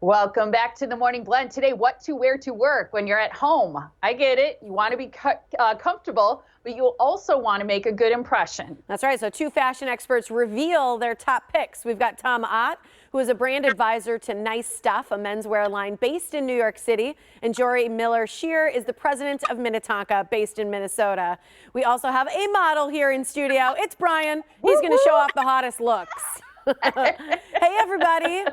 Welcome back to the Morning Blend. Today, what to wear to work when you're at home. I get it. You want to be comfortable, but you also want to make a good impression. That's right. So two fashion experts reveal their top picks. We've got Tom Ott, who is a brand advisor to Nice Stuff, a menswear line based in New York City. And Jory Miller-Shear is the president of Minnetonka, based in Minnesota. We also have a model here in studio. It's Brian. He's going to show off the hottest looks. Hey, everybody.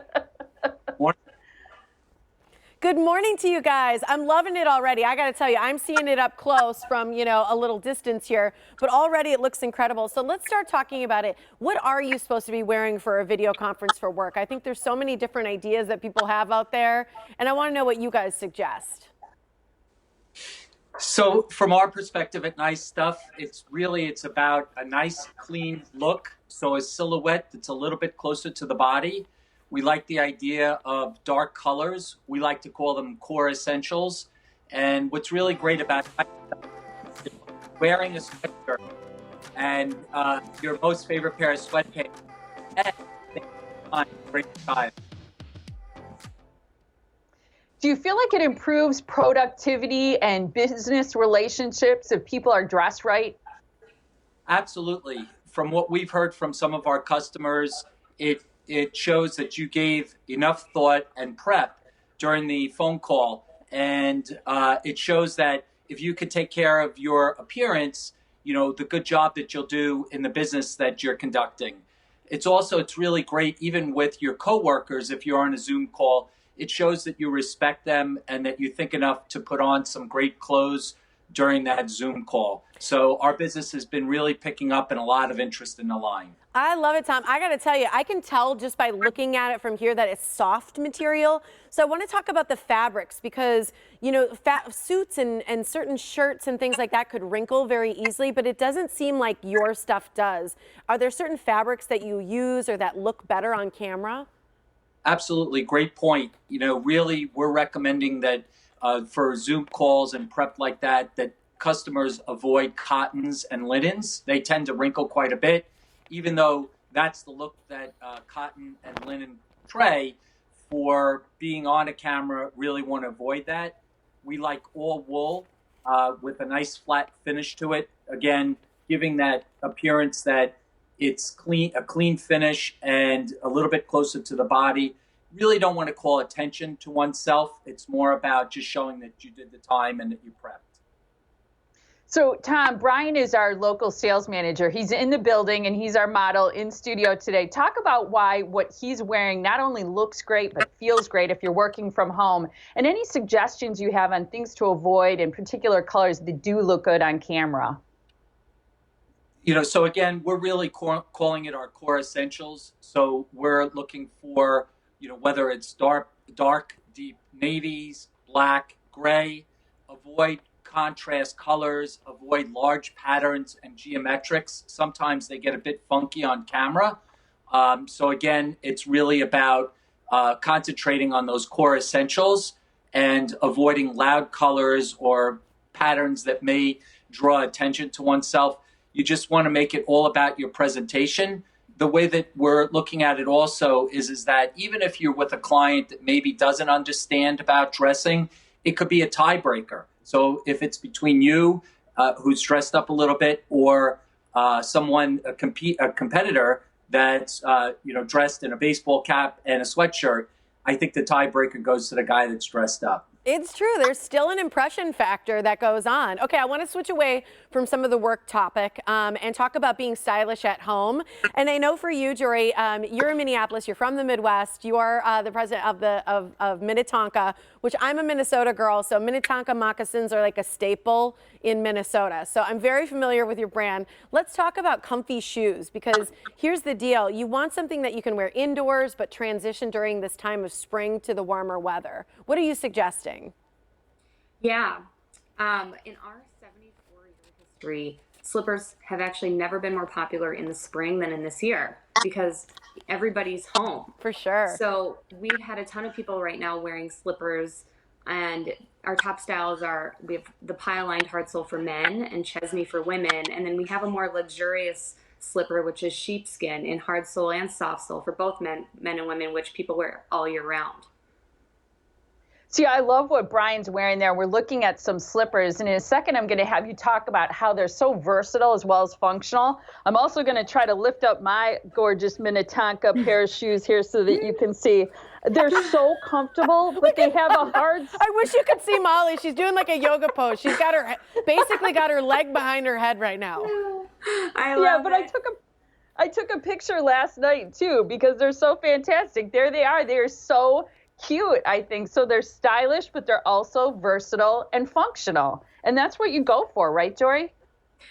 Good morning to you guys. I'm loving it already. I got to tell you, I'm seeing it up close from, a little distance here, but already it looks incredible. So let's start talking about it. What are you supposed to be wearing for a video conference for work? I think there's so many different ideas that people have out there, and I want to know what you guys suggest. So from our perspective at Nice Stuff, it's about a nice, clean look. So a silhouette that's a little bit closer to the body. We like the idea of dark colors. We like to call them core essentials. And what's really great about wearing a sweatshirt and your most favorite pair of sweatpants and great style. Do you feel like it improves productivity and business relationships if people are dressed right? Absolutely. From what we've heard from some of our customers, it shows that you gave enough thought and prep during the phone call. And it shows that if you could take care of your appearance, the good job that you'll do in the business that you're conducting. It's really great, even with your coworkers, if you're on a Zoom call, it shows that you respect them and that you think enough to put on some great clothes during that Zoom call. So our business has been really picking up and a lot of interest in the line. I love it, Tom. I got to tell you, I can tell just by looking at it from here that it's soft material. So I want to talk about the fabrics because, suits and certain shirts and things like that could wrinkle very easily, but it doesn't seem like your stuff does. Are there certain fabrics that you use or that look better on camera? Absolutely. Great point. Really, we're recommending that for Zoom calls and prep like that customers avoid cottons and linens. They tend to wrinkle quite a bit, even though that's the look that cotton and linen portray. For being on a camera, really want to avoid that. We like all wool with a nice flat finish to it. Again, giving that appearance that it's a clean finish and a little bit closer to the body. Really don't want to call attention to oneself. It's more about just showing that you did the time and that you prepped. So, Tom, Brian is our local sales manager. He's in the building and he's our model in studio today. Talk about why what he's wearing not only looks great, but feels great if you're working from home. And any suggestions you have on things to avoid in particular colors that do look good on camera. So again, we're really calling it our core essentials. So we're looking for, whether it's dark, deep navies, black, gray, avoid contrast colors, avoid large patterns and geometrics. Sometimes they get a bit funky on camera. So again, it's really about concentrating on those core essentials and avoiding loud colors or patterns that may draw attention to oneself. You just want to make it all about your presentation. The way that we're looking at it also is that even if you're with a client that maybe doesn't understand about dressing, it could be a tiebreaker. So if it's between you, who's dressed up a little bit, or a competitor that's dressed in a baseball cap and a sweatshirt, I think the tiebreaker goes to the guy that's dressed up. It's true. There's still an impression factor that goes on. Okay, I want to switch away from some of the work topic and talk about being stylish at home. And I know for you, Jory, you're in Minneapolis. You're from the Midwest. You are the president of Minnetonka, which I'm a Minnesota girl. So Minnetonka moccasins are like a staple in Minnesota. So I'm very familiar with your brand. Let's talk about comfy shoes because here's the deal. You want something that you can wear indoors but transition during this time of spring to the warmer weather. What are you suggesting? Yeah. In our 74-year history, slippers have actually never been more popular in the spring than in this year because everybody's home. For sure. So we've had a ton of people right now wearing slippers, and our top styles we have the pile-lined hard sole for men and chesney for women, and then we have a more luxurious slipper, which is sheepskin in hard sole and soft sole for both men and women, which people wear all year round. See, I love what Brian's wearing there. We're looking at some slippers, and in a second, I'm going to have you talk about how they're so versatile as well as functional. I'm also going to try to lift up my gorgeous Minnetonka pair of shoes here so that you can see. They're so comfortable, but they have a hard. I wish you could see Molly. She's doing like a yoga pose. She's got her, basically got her leg behind her head right now. I love but it. I took a picture last night too because they're so fantastic. There they are. They are so cute, I think. So they're stylish, but they're also versatile and functional. And that's what you go for, right, Jory?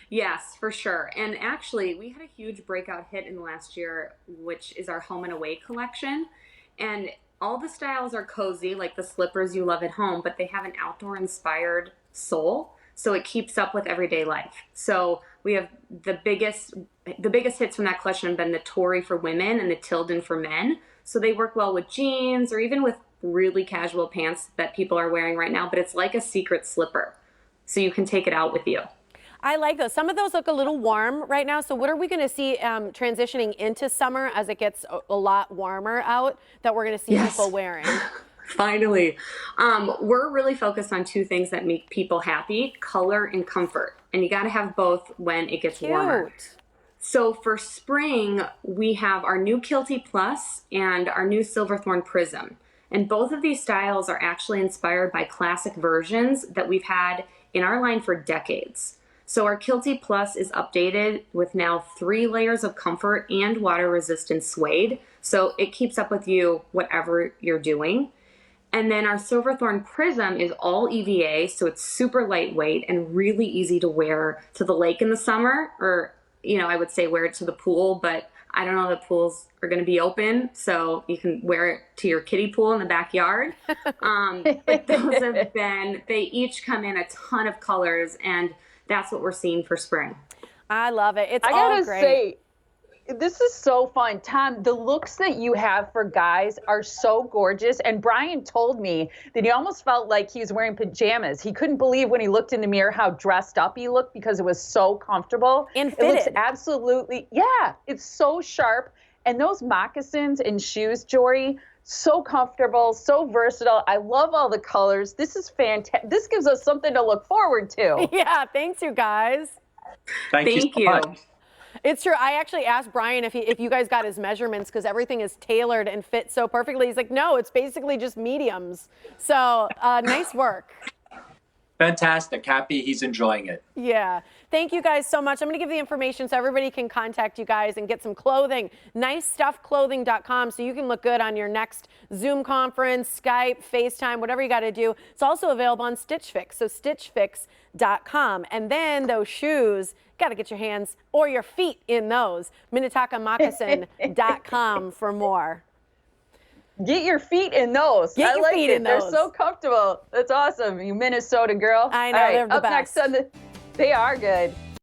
Yes, for sure. And actually, we had a huge breakout hit in the last year, which is our home and away collection. And all the styles are cozy, like the slippers you love at home, but they have an outdoor inspired sole. So it keeps up with everyday life. So we have the biggest hits from that collection have been the Tory for women and the Tilden for men. So they work well with jeans or even with really casual pants that people are wearing right now, but it's like a secret slipper. So you can take it out with you. I like those. Some of those look a little warm right now. So what are we going to see transitioning into summer as it gets a lot warmer out that we're going to see people wearing? Finally. We're really focused on two things that make people happy, color and comfort. And you got to have both when it gets warmer. So for spring, we have our new Kilty Plus and our new Silverthorn Prism. And both of these styles are actually inspired by classic versions that we've had in our line for decades. So our Kilty Plus is updated with now 3 layers of comfort and water-resistant suede. So it keeps up with you whatever you're doing. And then our Silverthorn Prism is all EVA, so it's super lightweight and really easy to wear to the lake in the summer, or I would say wear it to the pool, but I don't know, the pools are going to be open, so you can wear it to your kiddie pool in the backyard. But those have been, they each come in a ton of colors, and that's what we're seeing for spring. I love it. It's I all gotta great. say, this is so fun. Tom, the looks that you have for guys are so gorgeous. And Brian told me that he almost felt like he was wearing pajamas. He couldn't believe when he looked in the mirror how dressed up he looked because it was so comfortable. And It looks fitted. absolutely, yeah, it's so sharp. And those moccasins and shoes, Jory, so comfortable, so versatile. I love all the colors. This is fantastic. This gives us something to look forward to. Yeah, thanks, you guys. Thank you so much. It's true. I actually asked Brian if you guys got his measurements because everything is tailored and fits so perfectly. He's like, no, it's basically just mediums. So nice work. Fantastic. Happy he's enjoying it. Yeah. Thank you guys so much. I'm going to give the information so everybody can contact you guys and get some clothing. NiceStuffClothing.com so you can look good on your next Zoom conference, Skype, FaceTime, whatever you got to do. It's also available on Stitch Fix, so StitchFix.com. And then those shoes, got to get your hands or your feet in those. MinnetonkaMoccasin.com for more. Get your feet in those. Get your feet in those. They're so comfortable. That's awesome. You Minnesota girl. I know, All right, they're the up next best. on they are good.